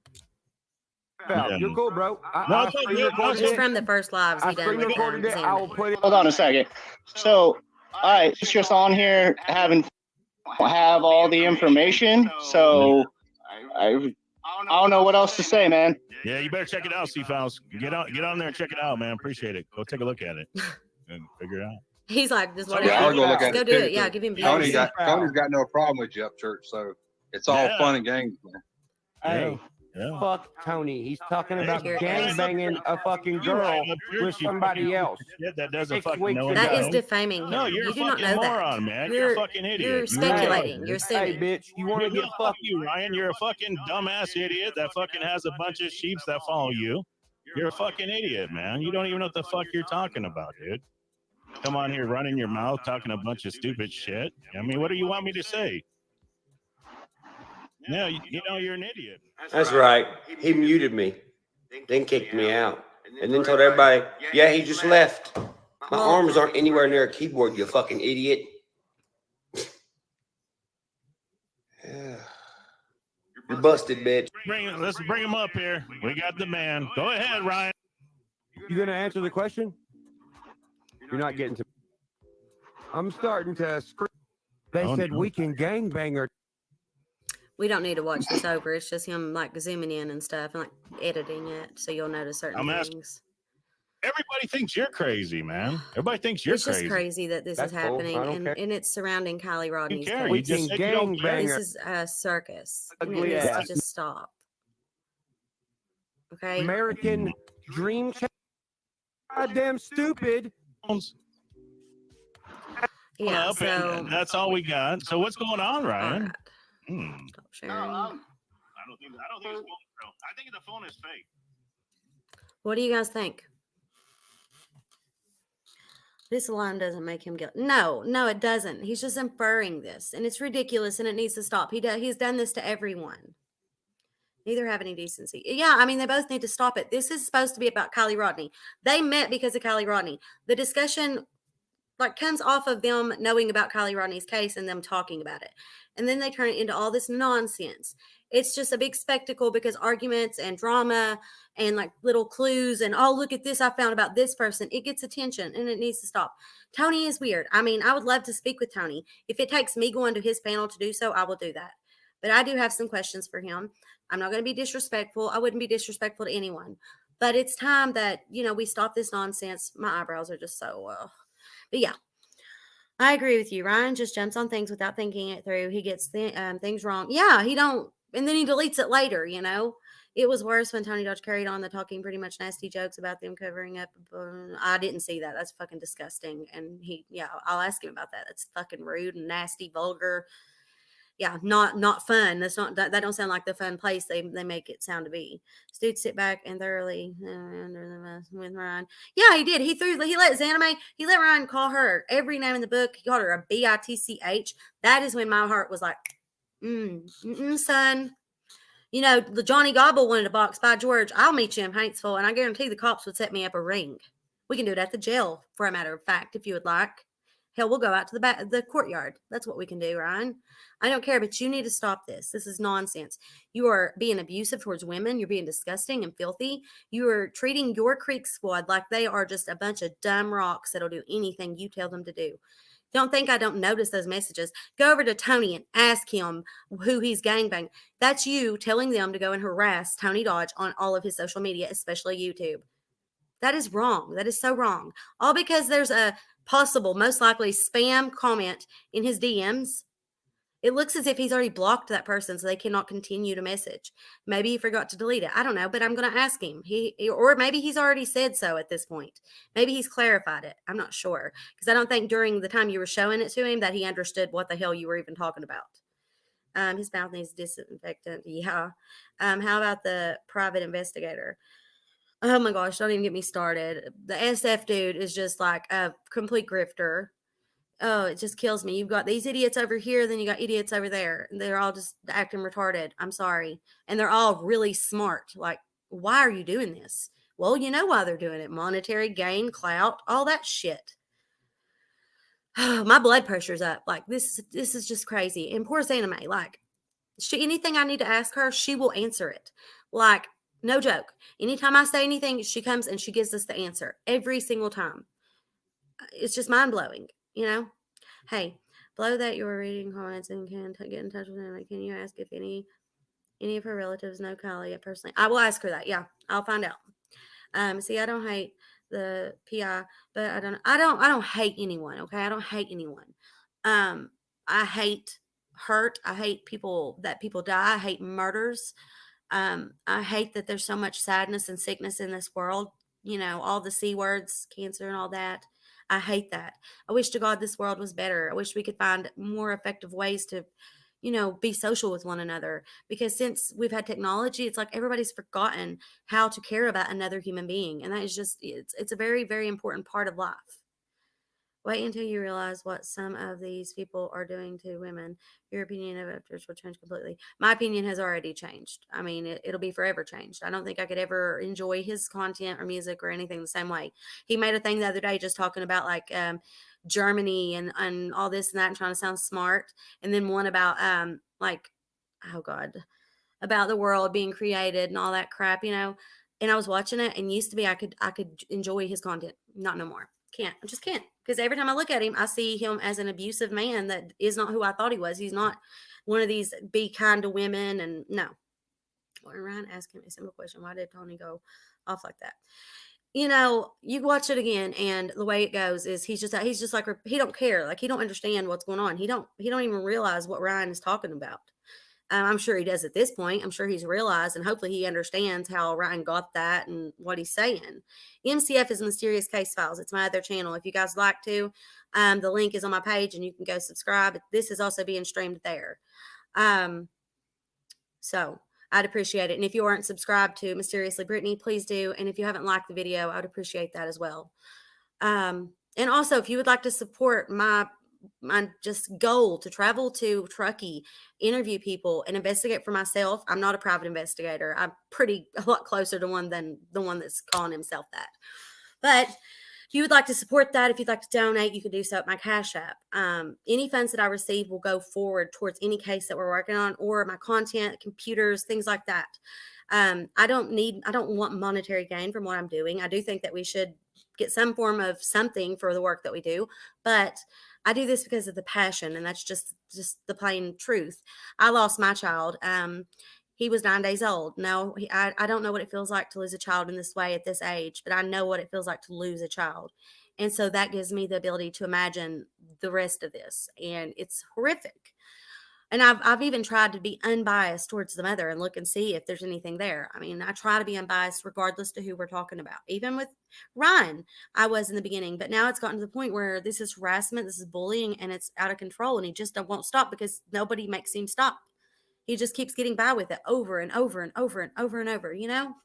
Fouls. Yeah. You're cool, bro. No, I it's all screen good. recorded Just it. from the first lives I he done screen with recorded it. I will Xander. put it. hold on a second. So, all right, it's just on here having have all the information. So I don't know what else to say, man. Yeah, you better check it out, C Fowles. Get on there and check it out, man. Appreciate it. Go take a look at it and figure it out. He's like, just Yeah, whatever. Yeah, I'll go look Just at go it do too, it. Yeah, too. give him Tony's views. got no problem with you, UpChurch, so it's all Yeah. fun and games, man. Hey, Yeah. fuck Tony. He's talking about Here it gang banging a fucking You're girl right, you're with you somebody fucking else. shit that doesn't 6 fucking weeks know ago. That is anything. defaming him. No, you're You a do not fucking know moron, that. man. You're a fucking idiot. You're You speculating. are. You're Hey, assuming. bitch, you want to get Fuck fucked? you, Ryan. You're a fucking dumbass idiot that fucking has a bunch of sheeps that follow you. You're a fucking idiot, man. You don't even know what the fuck you're talking about, dude. Come on here running your mouth, talking a bunch of stupid shit. I mean, what do you want me to say? No, you know you're an idiot. That's right. He muted me, then kicked me out, and then told everybody, yeah, he just left. My arms aren't anywhere near a keyboard, you fucking idiot. Yeah. busted, bitch. Let's bring him up here. We got the man. Go ahead, Ryan. You gonna answer the question? You're not getting to. I'm starting to. They said we can gangbang her. We don't need to watch this over. It's just him like zooming in and stuff and like editing it, so you'll notice certain things. Everybody thinks you're crazy, man. Everybody thinks you're crazy. It's just crazy that this is happening, and it's surrounding Kiely Rodni's case. We can gangbang her. This is a circus. And it Ugly needs to ass. just stop. Okay. American dream. Goddamn stupid. Yeah. Up, So and that's all we got. So what's going on, all Ryan? right. Stop sharing. I don't think it's real. I think the phone is fake. What do you guys think? This line doesn't make him guilty. No, it doesn't. He's just inferring this, and it's ridiculous, and it needs to stop. He's done this to everyone. Neither have any decency. Yeah, I mean, they both need to stop it. This is supposed to be about Kiely Rodni. They met because of Kiely Rodni. The discussion comes off of them knowing about Kiely Rodni's case and them talking about it. And then they turn it into all this nonsense. It's just a big spectacle because arguments and drama and like little clues and, oh, look at this I found about this person. It gets attention and it needs to stop. Tony is weird. I mean, I would love to speak with Tony. If it takes me going to his panel to do so, I will do that. But I do have some questions for him. I'm not going to be disrespectful. I wouldn't be disrespectful to anyone. But it's time that, we stop this nonsense. My eyebrows are just so, but yeah. I agree with you. Ryan just jumps on things without thinking it through. He gets things wrong. Yeah, he don't, and then he deletes it later, It was worse when Tony Dodge carried on the talking pretty much nasty jokes about them covering up. I didn't see that. That's fucking disgusting. And I'll ask him about that. That's fucking rude and nasty, vulgar. Yeah, not fun. That don't sound like the fun place they make it sound to be. This dude sit back and thoroughly under the mess with Ryan. Yeah, he did. He let Ryan call her every name in the book. He called her a bitch. That is when my heart was like, son. The Johnny Gobble wanted a box by George. I'll meet you in Paintsville, and I guarantee the cops would set me up a ring. We can do it at the jail, for a matter of fact, if you would like. Hell, we'll go out to the courtyard. That's what we can do, Ryan. I don't care, but you need to stop this. This is nonsense. You are being abusive towards women. You're being disgusting and filthy. You are treating your Creek Squad like they are just a bunch of dumb rocks that'll do anything you tell them to do. Don't think I don't notice those messages. Go over to Tony and ask him who he's gangbanging. That's you telling them to go and harass Tony Dodge on all of his social media, especially YouTube. That is wrong. That is so wrong. All because there's a possible, most likely, spam comment in his DMs. It looks as if he's already blocked that person so they cannot continue to message. Maybe he forgot to delete it. I don't know, but I'm going to ask him. Or maybe he's already said so at this point. Maybe he's clarified it. I'm not sure. Because I don't think during the time you were showing it to him that he understood what the hell you were even talking about. His mouth needs disinfectant. Yeah. How about the private investigator? Oh my gosh, don't even get me started. The SF dude is just like a complete grifter. Oh, it just kills me. You've got these idiots over here, then you got idiots over there. They're all just acting retarded. I'm sorry. And they're all really smart. Like, why are you doing this? Well, you know why they're doing it. Monetary gain, clout, all that shit. My blood pressure's up. Like, this is just crazy. And poor Santa Mae, like, anything I need to ask her, she will answer it. Like, no joke. Anytime I say anything, she comes and she gives us the answer every single time. It's just mind blowing, Hey, below that you were reading comments and can get in touch with them. Can you ask if any of her relatives know Kiely personally? I will ask her that. Yeah, I'll find out. See, I don't hate the PI, but I don't hate anyone. Okay, I don't hate anyone. I hate hurt. I hate people die. I hate murders. I hate that there's so much sadness and sickness in this world. All the C words, cancer and all that. I hate that. I wish to God this world was better. I wish we could find more effective ways to, be social with one another. Because since we've had technology, it's like everybody's forgotten how to care about another human being. And that is just, it's a very, very important part of life. Wait until you realize what some of these people are doing to women. Your opinion of actors will change completely. My opinion has already changed. I mean, it'll be forever changed. I don't think I could ever enjoy his content or music or anything the same way. He made a thing the other day just talking about like Germany and all this and that and trying to sound smart. And then one about oh God, about the world being created and all that crap, you know. And I was watching it, and used to be I could enjoy his content. Not no more. Can't. I just can't. Because every time I look at him, I see him as an abusive man that is not who I thought he was. He's not one of these be kind to women, and no. Ryan asked him a simple question: why did Tony go off like that? You know, you watch it again, and the way it goes is he's just like, he don't care, like he don't understand what's going on. He don't even realize what Ryan is talking about. I'm sure he does at this point. I'm sure he's realized, and hopefully he understands how Ryan got that and what he's saying. MCF is Mysterious Case Files. It's my other channel. If you guys like to, the link is on my page, and you can go subscribe. This is also being streamed there. So I'd appreciate it. And if you aren't subscribed to Mysteriously Brittany, please do. And if you haven't liked the video, I would appreciate that as well. And also, if you would like to support my just goal to travel to Truckee, interview people, and investigate for myself. I'm not a private investigator. I'm a lot closer to one than the one that's calling himself that. But if you would like to support that, if you'd like to donate, you can do so at my Cash App. Any funds that I receive will go forward towards any case that we're working on, or my content, computers, things like that. I don't want monetary gain from what I'm doing. I do think that we should get some form of something for the work that we do, but I do this because of the passion, and that's just the plain truth. I lost my child. He was 9 days old. No, I don't know what it feels like to lose a child in this way at this age, but I know what it feels like to lose a child. And so that gives me the ability to imagine the rest of this. And it's horrific. And I've even tried to be unbiased towards the mother and look and see if there's anything there. I mean, I try to be unbiased regardless to who we're talking about. Even with Ryan, I was in the beginning, but now it's gotten to the point where this is harassment, this is bullying, and it's out of control. And he just won't stop because nobody makes him stop. He just keeps getting by with it over and over and over and over and over, you know?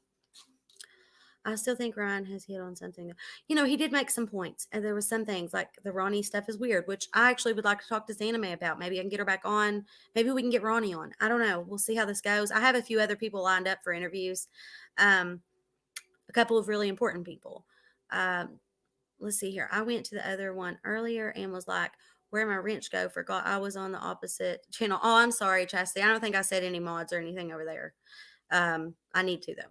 I still think Ryan has hit on something. You know, he did make some points, and there was some things like the Ronnie stuff is weird, which I actually would like to talk to Zanime about. Maybe I can get her back on. Maybe we can get Ronnie on. I don't know. We'll see how this goes. I have a few other people lined up for interviews. A couple of really important people. Let's see here. I went to the other one earlier and was like, where my wrench go? Forgot I was on the opposite channel. Oh, I'm sorry, Chastity. I don't think I said any mods or anything over there. I need to, though.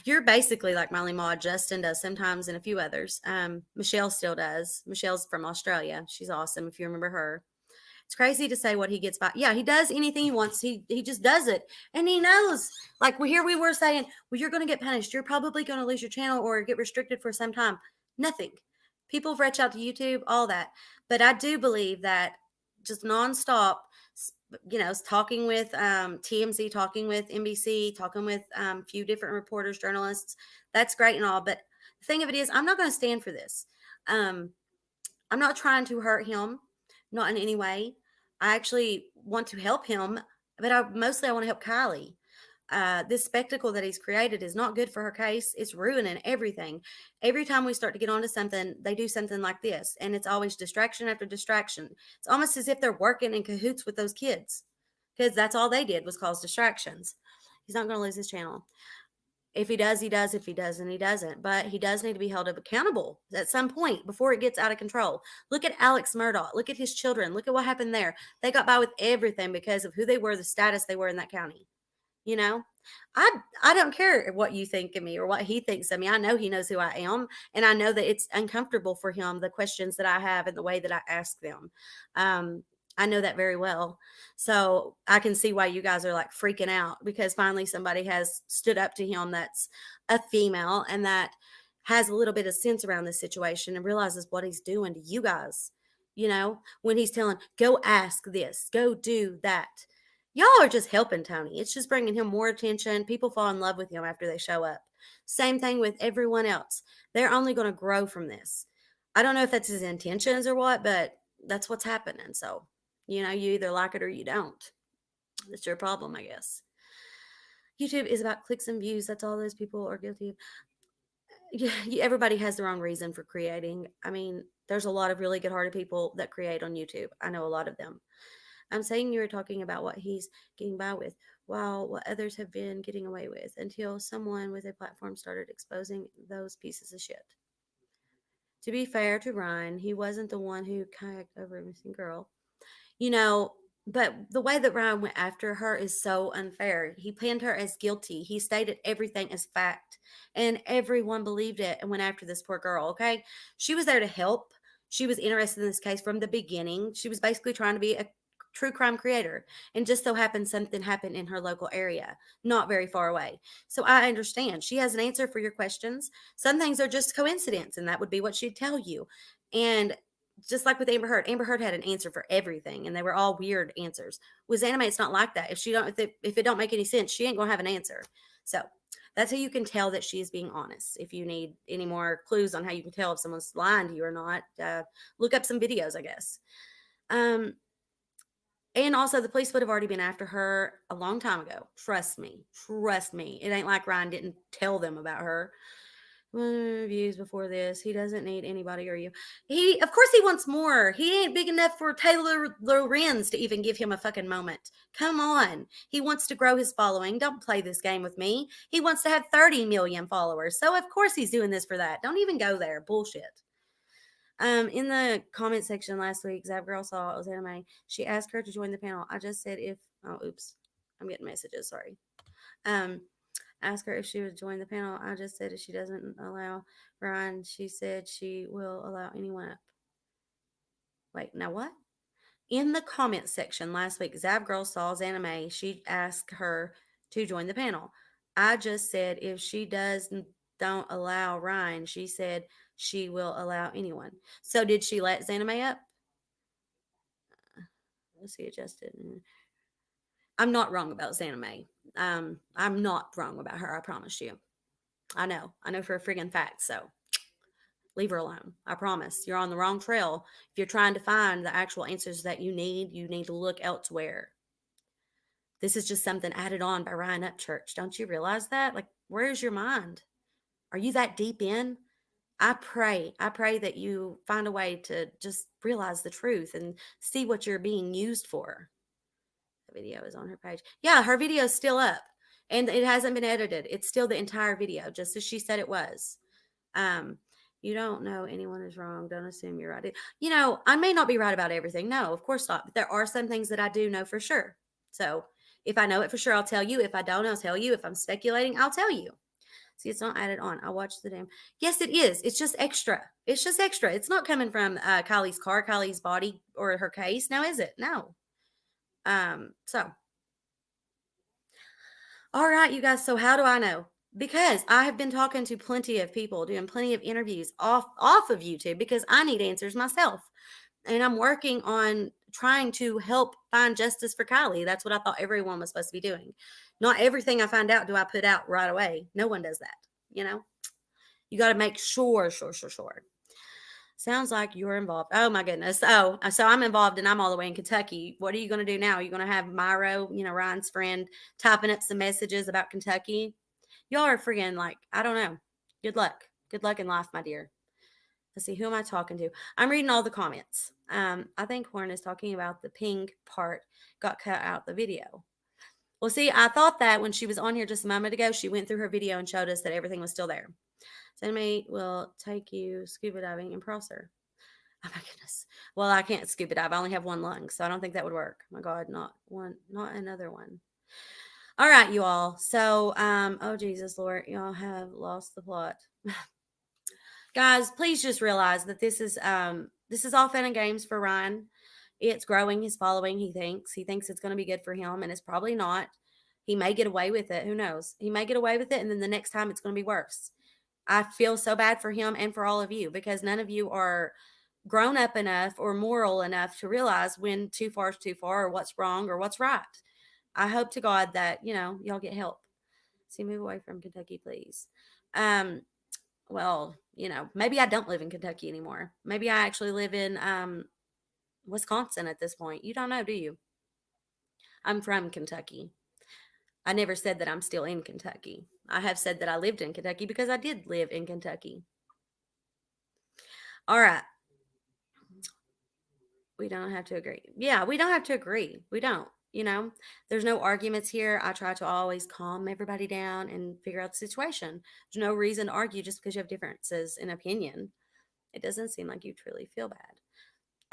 You're basically like my only mod. Justin does sometimes, and a few others. Michelle still does. Michelle's from Australia. She's awesome, if you remember her. It's crazy to say what he gets by. Yeah, he does anything he wants. He just does it. And he knows. Like, here we were saying, well, you're going to get punished. You're probably going to lose your channel or get restricted for some time. Nothing. People have reached out to YouTube, all that. But I do believe that just nonstop, you know, talking with TMZ, talking with NBC, talking with a few different reporters, journalists, that's great and all. But the thing of it is, I'm not going to stand for this. I'm not trying to hurt him. Not in any way. I actually want to help him, but I want to help Kiely. This spectacle that he's created is not good for her case. It's ruining everything. Every time we start to get onto something, they do something like this, and it's always distraction after distraction. It's almost as if they're working in cahoots with those kids, because that's all they did was cause distractions. He's not going to lose his channel. If he does, he does. If he doesn't, he doesn't. But he does need to be held accountable at some point before it gets out of control. Look at Alex Murdaugh. Look at his children. Look at what happened there. They got by with everything because of who they were, the status they were in that county. You know, I don't care what you think of me or what he thinks of me. I know he knows who I am, and I know that it's uncomfortable for him, the questions that I have and the way that I ask them. I know that very well. So I can see why you guys are like freaking out, because finally somebody has stood up to him that's a female and that has a little bit of sense around this situation and realizes what he's doing to you guys. You know, when he's telling, go ask this, go do that. Y'all are just helping Tony. It's just bringing him more attention. People fall in love with him after they show up. Same thing with everyone else. They're only going to grow from this. I don't know if that's his intentions or what, but that's what's happening. So, you know, you either like it or you don't. That's your problem, I guess. YouTube is about clicks and views. That's all those people are guilty of. Everybody has their own reason for creating. I mean, there's a lot of really good-hearted people that create on YouTube. I know a lot of them. I'm saying you were talking about what he's getting by with, while what others have been getting away with, until someone with a platform started exposing those pieces of shit. To be fair to Ryan, he wasn't the one who kayaked over a missing girl. You know, But the way that Ryan went after her is so unfair. He pinned her as guilty. He stated everything as fact, and everyone believed it and went after this poor girl. Okay. She was there to help. She was interested in this case from the beginning. She was basically trying to be a true crime creator. And just so happened something happened in her local area, not very far away. So I understand. She has an answer for your questions. Some things are just coincidence, and that would be what she'd tell you. And just like with Amber Heard had an answer for everything, and they were all weird answers. With Anime, it's not like that. If it don't make any sense, she ain't gonna have an answer. So that's how you can tell that she is being honest. If you need any more clues on how you can tell if someone's lying to you or not, look up some videos, I guess. And also, the police would have already been after her a long time ago. Trust me. Trust me. It ain't like Ryan didn't tell them about her. Reviews before this. He doesn't need anybody or you. Of course, he wants more. He ain't big enough for Taylor Lorenz to even give him a fucking moment. Come on. He wants to grow his following. Don't play this game with me. He wants to have 30 million followers. So, of course, he's doing this for that. Don't even go there. Bullshit. In the comment section last week, Zap Girl saw it was Anime. She asked her to join the panel. I just said oops. I'm getting messages. Sorry. Ask her if she would join the panel. I just said if she doesn't allow Ryan, she said she will allow anyone up. Wait, now what? In the comment section last week, Zab Girl Saw's Anime, she asked her to join the panel. I just said if she don't allow Ryan, she said she will allow anyone. So did she let Zanime up? Let's see, adjusted. I'm not wrong about Zanime. I'm not wrong about her, I promise you. I know for a friggin' fact, so leave her alone. I promise. You're on the wrong trail. If you're trying to find the actual answers that you need to look elsewhere. This is just something added on by Ryan UpChurch. Don't you realize that? Like, where's your mind? Are you that deep in? I pray that you find a way to just realize the truth and see what you're being used for. The video is on her page. Yeah, her video is still up and it hasn't been edited. It's still the entire video, just as she said it was. You don't know anyone is wrong. Don't assume you're right. I may not be right about everything. No, of course not. But there are some things that I do know for sure. So if I know it for sure, I'll tell you. If I don't, I'll tell you. If I'm speculating, I'll tell you. See, it's not added on. I watched the damn. Yes, it is. It's just extra. It's just extra. It's not coming from Kylie's car, Kylie's body, or her case. Now, is it? No. So. All right, you guys. So how do I know? Because I have been talking to plenty of people, doing plenty of interviews off of YouTube because I need answers myself. And I'm working on trying to help find justice for Kylie. That's what I thought everyone was supposed to be doing. Not everything I find out do I put out right away. No one does that, You got to make sure. Sounds like you're involved. Oh my goodness. Oh, so I'm involved and I'm all the way in Kentucky. What are you going to do now? Are you going to have Myro, Ryan's friend, typing up some messages about Kentucky? Y'all are friggin' I don't know. Good luck. Good luck in life, my dear. Let's see, who am I talking to? I'm reading all the comments. I think Horn is talking about the ping part got cut out the video. Well, see, I thought that when she was on here just a moment ago, she went through her video and showed us that everything was still there. Cinemate will take you scuba diving in Prosser. Oh my goodness. Well, I can't scuba dive. I only have one lung, so I don't think that would work. My God, not another one. All right, you all. So, oh Jesus, Lord, y'all have lost the plot. Guys, please just realize that this is all fun and games for Ryan. It's growing his following. He thinks it's going to be good for him, and it's probably not. He may get away with it. Who knows? He may get away with it, and then the next time it's going to be worse. I feel so bad for him and for all of you because none of you are grown up enough or moral enough to realize when too far is too far or what's wrong or what's right. I hope to God that, y'all get help. See, move away from Kentucky, please. Well, maybe I don't live in Kentucky anymore. Maybe I actually live in Wisconsin at this point. You don't know, do you? I'm from Kentucky. I never said that I'm still in Kentucky. I have said that I lived in Kentucky because I did live in Kentucky. All right. We don't have to agree. Yeah, we don't have to agree. We don't. There's no arguments here. I try to always calm everybody down and figure out the situation. There's no reason to argue just because you have differences in opinion. It doesn't seem like you truly feel bad.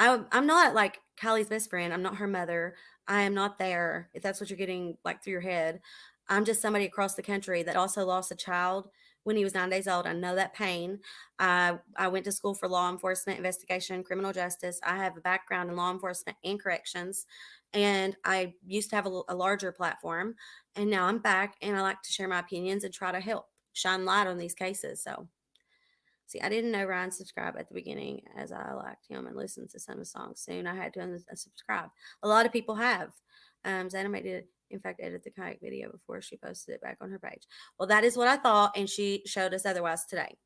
I'm not like Kylie's best friend. I'm not her mother. I am not there. If that's what you're getting like through your head, I'm just somebody across the country that also lost a child when he was 9 days old. I know that pain. I went to school for law enforcement, investigation, criminal justice. I have a background in law enforcement and corrections, and I used to have a larger platform, and now I'm back, and I like to share my opinions and try to help shine light on these cases. So. See, I didn't know Ryan subscribed at the beginning as I liked him and listened to some of his songs. Soon I had to unsubscribe. A lot of people have. Zanime did, in fact, edit the kayak video before she posted it back on her page. Well, that is what I thought, and she showed us otherwise today.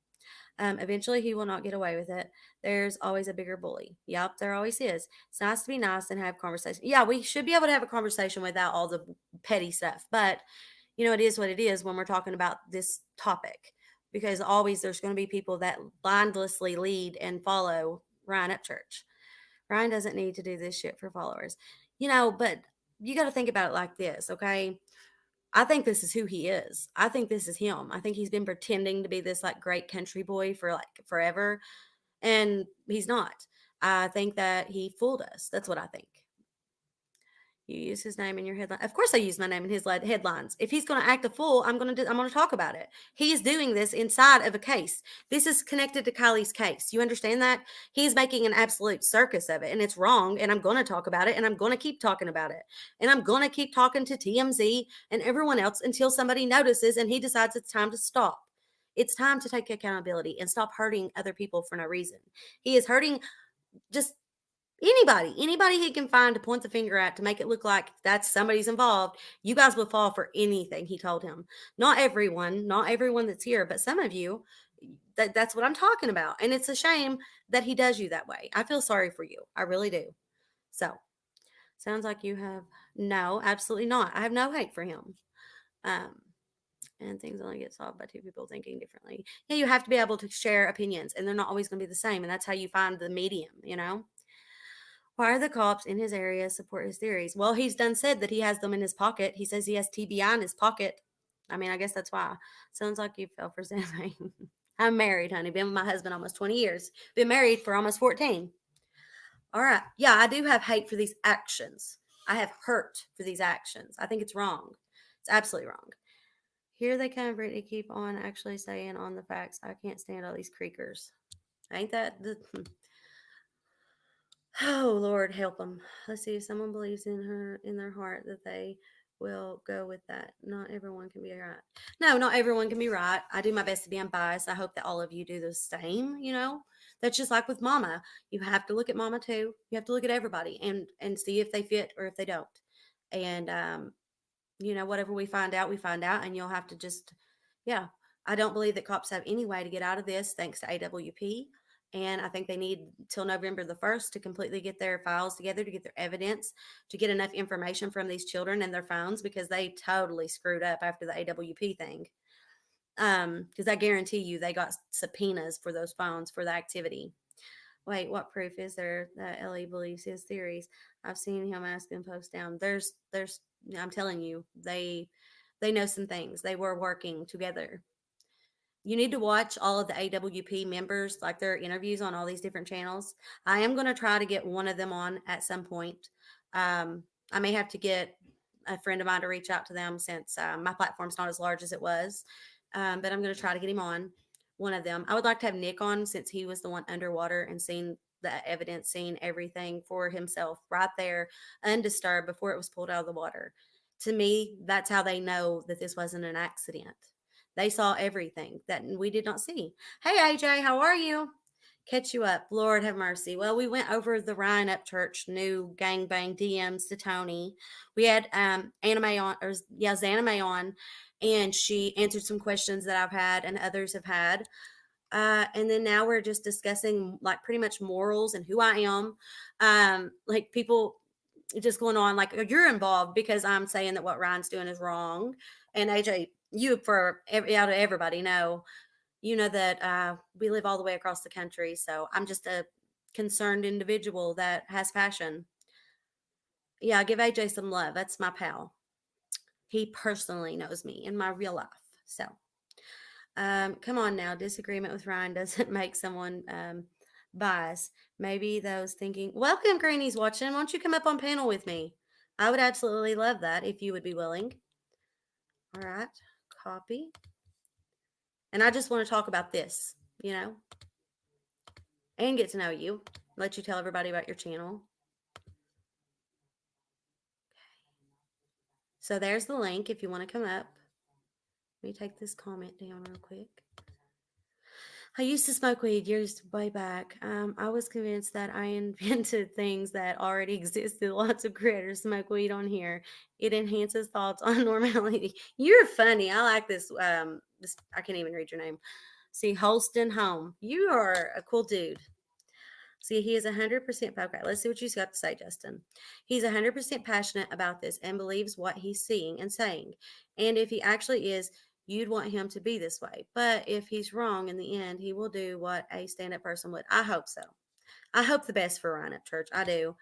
Eventually, he will not get away with it. There's always a bigger bully. Yep, there always is. It's nice to be nice and have conversation. Yeah, we should be able to have a conversation without all the petty stuff. But, it is what it is when we're talking about this topic, because always there's going to be people that blindlessly lead and follow Ryan UpChurch. Ryan doesn't need to do this shit for followers, but you got to think about it like this, okay? I think this is who he is. I think this is him. I think he's been pretending to be this like great country boy for like forever, and he's not. I think that he fooled us. That's what I think. You use his name in your headline. Of course, I use my name in his headlines. If he's going to act a fool, I'm going to talk about it. He's doing this inside of a case. This is connected to Kylie's case. You understand that? He's making an absolute circus of it, and it's wrong. And I'm going to talk about it, and I'm going to keep talking about it, and I'm going to keep talking to TMZ and everyone else until somebody notices and he decides it's time to stop. It's time to take accountability and stop hurting other people for no reason. He is hurting just anybody he can find to point the finger at to make it look like that's somebody's involved. You guys will fall for anything he told him. Not everyone that's here, but some of you, that's what I'm talking about. And it's a shame that he does you that way. I feel sorry for you. I really do. So sounds like you have no, absolutely not. I have no hate for him. And things only get solved by two people thinking differently. Yeah, you have to be able to share opinions, and they're not always going to be the same. And that's how you find the medium. Why are the cops in his area support his theories? Well, he's done said that he has them in his pocket. He says he has TBI in his pocket. I mean, I guess that's why. Sounds like you fell for something. I'm married, honey. Been with my husband almost 20 years. Been married for almost 14. All right. Yeah, I do have hate for these actions. I have hurt for these actions. I think it's wrong. It's absolutely wrong. Here they come, Brittany. Keep on actually saying on the facts. I can't stand all these creakers. Ain't that the... Oh, Lord, help them. Let's see if someone believes in their heart that they will go with that. Not everyone can be right. No, not everyone can be right. I do my best to be unbiased. I hope that all of you do the same, That's just like with mama. You have to look at mama too. You have to look at everybody and see if they fit or if they don't. And, whatever we find out, and you'll have to just, yeah. I don't believe that cops have any way to get out of this thanks to AWP. And I think they need till November the 1st to completely get their files together, to get their evidence, to get enough information from these children and their phones, because they totally screwed up after the AWP thing. Because I guarantee you they got subpoenas for those phones for the activity. Wait, what proof is there that Ellie believes his theories? I've seen him ask and post down. There's, I'm telling you, they know some things. They were working together. You need to watch all of the AWP members, like their interviews on all these different channels. I am going to try to get one of them on at some point. I may have to get a friend of mine to reach out to them since my platform's not as large as it was. But I'm going to try to get him on, one of them. I would like to have Nick on since he was the one underwater and seen the evidence, seen everything for himself right there, undisturbed before it was pulled out of the water. To me, that's how they know that this wasn't an accident. They saw everything that we did not see. Hey, AJ, how are you? Catch you up. Lord have mercy. Well, we went over the Ryan UpChurch new Gangbang DMs to Tony. We had Zanime on, and she answered some questions that I've had and others have had. And then now we're just discussing like pretty much morals and who I am. Like people just going on like you're involved because I'm saying that what Ryan's doing is wrong. And AJ, you out of everybody know that we live all the way across the country. So I'm just a concerned individual that has passion. Yeah, give AJ some love. That's my pal. He personally knows me in my real life. So come on now. Disagreement with Ryan doesn't make someone bias. Maybe those thinking, welcome, Granny's watching. Why don't you come up on panel with me? I would absolutely love that if you would be willing. All right, copy. And I just want to talk about this, you know, and get to know you. Let you tell everybody about your channel. So there's the link if you want to come up. Let me take this comment down real quick. I used to smoke weed years way back. I was convinced that I invented things that already existed. Lots of creators smoke weed on here. It enhances thoughts on normality. You're funny. I like this. This I can't even read your name. See, Holston Home. You are a cool dude. See, he is 100%. Okay, let's see what you got to say, Justin. He's 100% passionate about this and believes what he's seeing and saying. And if he actually is, you'd want him to be this way. But if he's wrong in the end, he will do what a stand-up person would. I hope so. I hope the best for Ryan UpChurch. I do.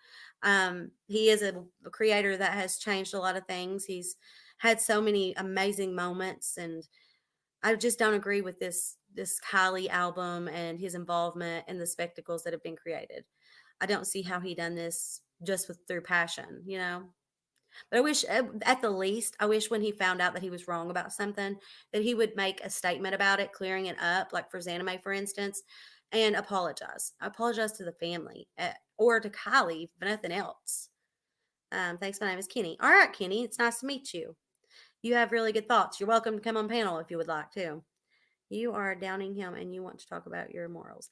He is a creator that has changed a lot of things. He's had so many amazing moments, and I just don't agree with this Kiely album and his involvement in the spectacles that have been created. I don't see how he done this just through passion, you know. But I wish, at the least, I wish when he found out that he was wrong about something, that he would make a statement about it, clearing it up, like for Zanime, for instance, and apologize. Apologize to the family or to Kiely, if nothing else. Thanks. My name is Kenny. All right, Kenny. It's nice to meet you. You have really good thoughts. You're welcome to come on panel if you would like to. You are downing him and you want to talk about your morals.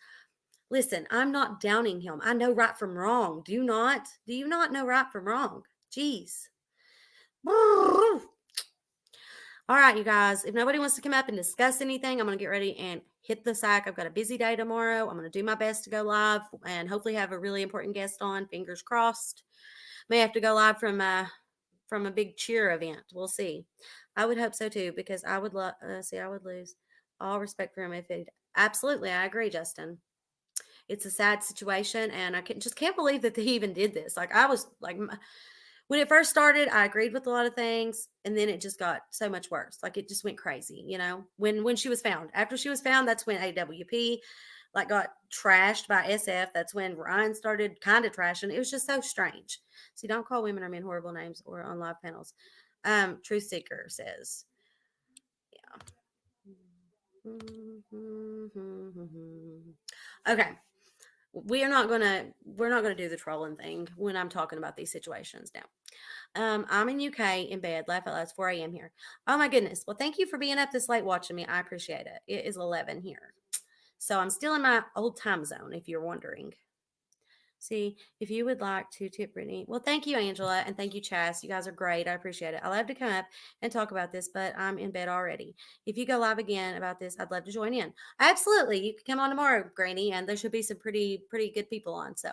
Listen, I'm not downing him. I know right from wrong. Do you not? Do you not know right from wrong? Jeez. All right, you guys. If nobody wants to come up and discuss anything, I'm going to get ready and hit the sack. I've got a busy day tomorrow. I'm going to do my best to go live and hopefully have a really important guest on. Fingers crossed. May have to go live from a big cheer event. We'll see. I would hope so too, because I would I would lose all respect for him if it. Absolutely, I agree, Justin. It's a sad situation, and I can't believe that they even did this. Like, I was like, when it first started, I agreed with a lot of things, and then it just got so much worse. Like, it just went crazy, you know. When she was found, after she was found, that's when AWP like got trashed by SF. That's when Ryan started kind of trashing. It was just so strange. See, don't call women or men horrible names or on live panels. Truth Seeker says, yeah. Okay. We're not gonna do the trolling thing when I'm talking about these situations now. I'm in UK in bed. Laugh out loud. It's 4 a.m. here. Oh my goodness. Well, thank you for being up this late watching me. I appreciate it. It is 11 here. So I'm still in my old time zone, if you're wondering. See, if you would like to tip Brittany. Well, thank you, Angela, and thank you, Chas. You guys are great. I appreciate it. I love to come up and talk about this, but I'm in bed already. If you go live again about this, I'd love to join in. Absolutely. You can come on tomorrow, Granny, and there should be some pretty good people on. So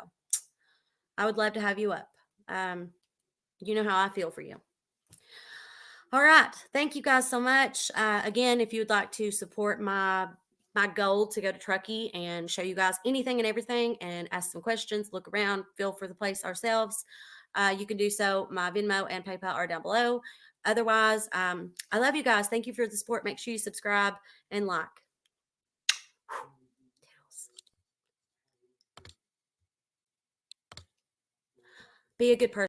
I would love to have you up. You know how I feel for you. All right. Thank you guys so much. Again, if you would like to support my goal to go to Truckee and show you guys anything and everything and ask some questions, look around, feel for the place ourselves, you can do so. My Venmo and PayPal are down below. Otherwise, I love you guys. Thank you for the support. Make sure you subscribe and like. Be a good person.